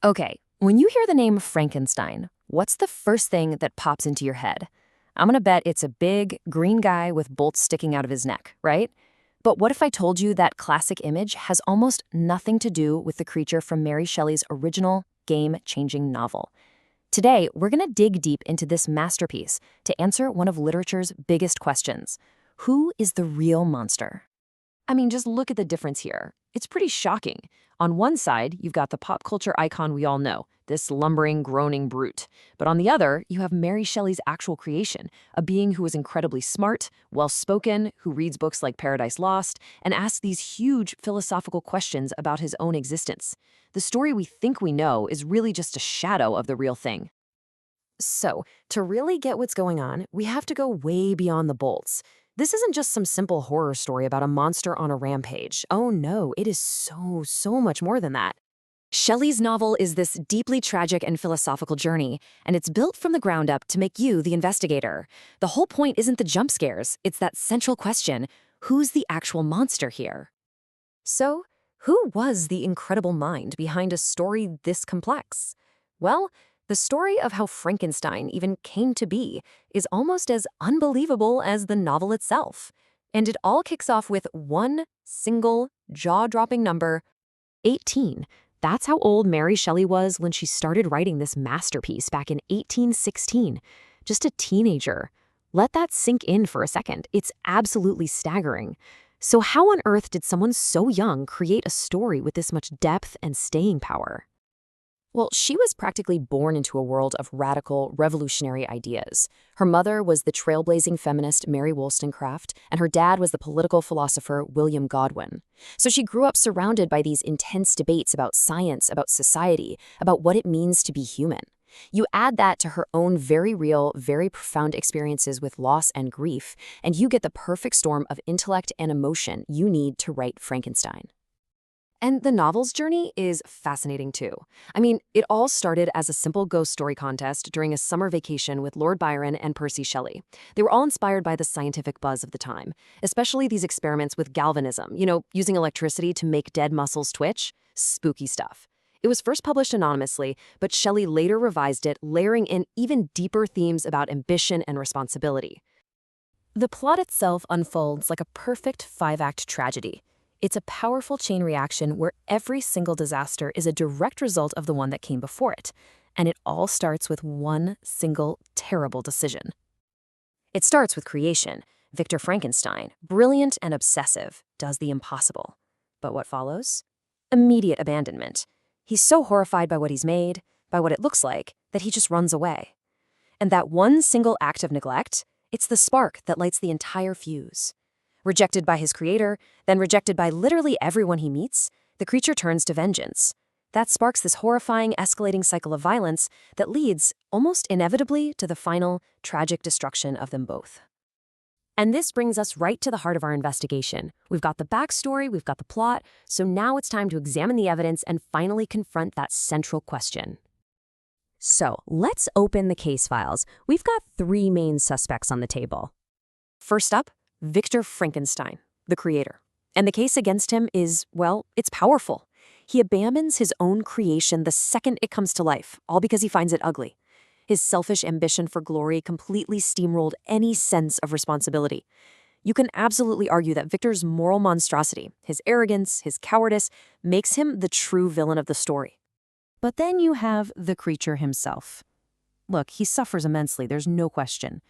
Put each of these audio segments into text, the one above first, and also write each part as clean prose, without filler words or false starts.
Okay, when you hear the name Frankenstein, what's the first thing that pops into your head? I'm gonna bet it's a big, green guy with bolts sticking out of his neck, right? But what if I told you that classic image has almost nothing to do with the creature from Mary Shelley's original, game-changing novel? Today, we're gonna dig deep into this masterpiece to answer one of literature's biggest questions. Who is the real monster? I mean, just look at the difference here. It's pretty shocking. On one side, you've got the pop culture icon we all know, this lumbering, groaning brute. But on the other, you have Mary Shelley's actual creation, a being who is incredibly smart, well-spoken, who reads books like Paradise Lost, and asks these huge philosophical questions about his own existence. The story we think we know is really just a shadow of the real thing. So, to really get what's going on, we have to go way beyond the bolts. This isn't just some simple horror story about a monster on a rampage. Oh no, it is so much more than that. Shelley's novel is this deeply tragic and philosophical journey, and it's built from the ground up to make you the investigator. The whole point isn't the jump scares, it's that central question: who's the actual monster here? So, who was the incredible mind behind a story this complex? Well, the story of how Frankenstein even came to be is almost as unbelievable as the novel itself. And it all kicks off with one single, jaw-dropping number: 18. That's how old Mary Shelley was when she started writing this masterpiece back in 1816. Just a teenager. Let that sink in for a second. It's absolutely staggering. So how on earth did someone so young create a story with this much depth and staying power? Well, she was practically born into a world of radical, revolutionary ideas. Her mother was the trailblazing feminist Mary Wollstonecraft, and her dad was the political philosopher William Godwin. So she grew up surrounded by these intense debates about science, about society, about what it means to be human. You add that to her own very real, very profound experiences with loss and grief, and you get the perfect storm of intellect and emotion you need to write Frankenstein. And the novel's journey is fascinating too. I mean, it all started as a simple ghost story contest during a summer vacation with Lord Byron and Percy Shelley. They were all inspired by the scientific buzz of the time, especially these experiments with galvanism, using electricity to make dead muscles twitch. Spooky stuff. It was first published anonymously, but Shelley later revised it, layering in even deeper themes about ambition and responsibility. The plot itself unfolds like a perfect five-act tragedy. It's a powerful chain reaction where every single disaster is a direct result of the one that came before it, and it all starts with one single terrible decision. It starts with creation. Victor Frankenstein, brilliant and obsessive, does the impossible. But what follows? Immediate abandonment. He's so horrified by what he's made, by what it looks like, that he just runs away. And that one single act of neglect, it's the spark that lights the entire fuse. Rejected by his creator, then rejected by literally everyone he meets, the creature turns to vengeance. That sparks this horrifying, escalating cycle of violence that leads, almost inevitably, to the final, tragic destruction of them both. And this brings us right to the heart of our investigation. We've got the backstory, we've got the plot, so now it's time to examine the evidence and finally confront that central question. So, let's open the case files. We've got three main suspects on the table. First up, Victor Frankenstein, the creator. And the case against him is, well, it's powerful. He abandons his own creation the second it comes to life, all because he finds it ugly. His selfish ambition for glory completely steamrolled any sense of responsibility. You can absolutely argue that Victor's moral monstrosity, his arrogance, his cowardice, makes him the true villain of the story. But then you have the creature himself. Look, he suffers immensely, there's no question.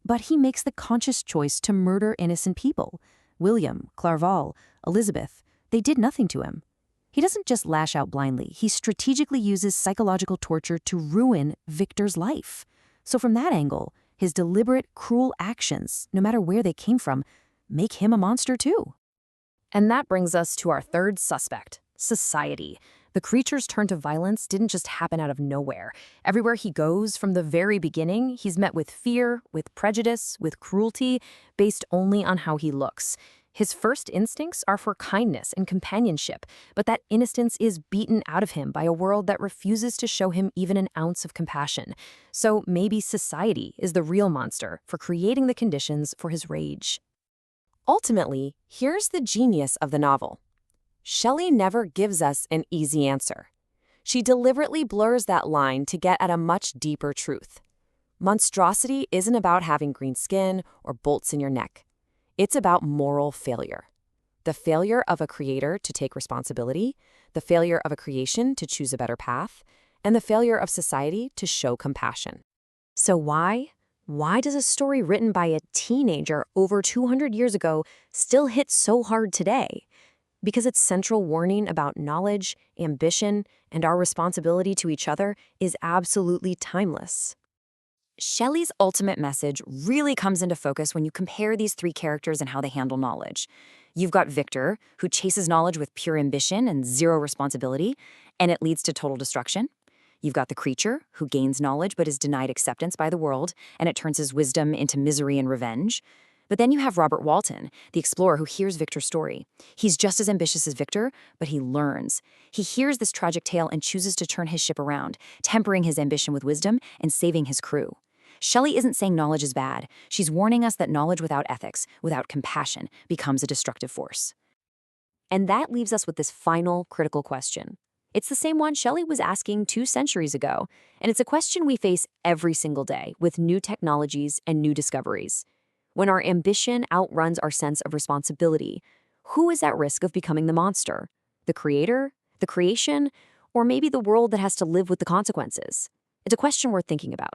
But he makes the conscious choice to murder innocent people. William, Clerval, Elizabeth, they did nothing to him. He doesn't just lash out blindly, he strategically uses psychological torture to ruin Victor's life. So from that angle, his deliberate, cruel actions, no matter where they came from, make him a monster too. And that brings us to our third suspect, society. The creature's turn to violence didn't just happen out of nowhere. Everywhere he goes, from the very beginning, he's met with fear, with prejudice, with cruelty, based only on how he looks. His first instincts are for kindness and companionship, but that innocence is beaten out of him by a world that refuses to show him even an ounce of compassion. So maybe society is the real monster for creating the conditions for his rage. Ultimately, here's the genius of the novel. Shelley never gives us an easy answer. She deliberately blurs that line to get at a much deeper truth. Monstrosity isn't about having green skin or bolts in your neck. It's about moral failure. The failure of a creator to take responsibility, the failure of a creation to choose a better path, and the failure of society to show compassion. So why? Why does a story written by a teenager over 200 years ago still hit so hard today? Because its central warning about knowledge, ambition, and our responsibility to each other is absolutely timeless. Shelley's ultimate message really comes into focus when you compare these three characters and how they handle knowledge. You've got Victor, who chases knowledge with pure ambition and zero responsibility, and it leads to total destruction. You've got the creature, who gains knowledge but is denied acceptance by the world, and it turns his wisdom into misery and revenge. But then you have Robert Walton, the explorer who hears Victor's story. He's just as ambitious as Victor, but he learns. He hears this tragic tale and chooses to turn his ship around, tempering his ambition with wisdom and saving his crew. Shelley isn't saying knowledge is bad. She's warning us that knowledge without ethics, without compassion, becomes a destructive force. And that leaves us with this final critical question. It's the same one Shelley was asking 2 centuries ago, and it's a question we face every single day with new technologies and new discoveries. When our ambition outruns our sense of responsibility, who is at risk of becoming the monster? The creator? The creation? Or maybe the world that has to live with the consequences? It's a question worth thinking about.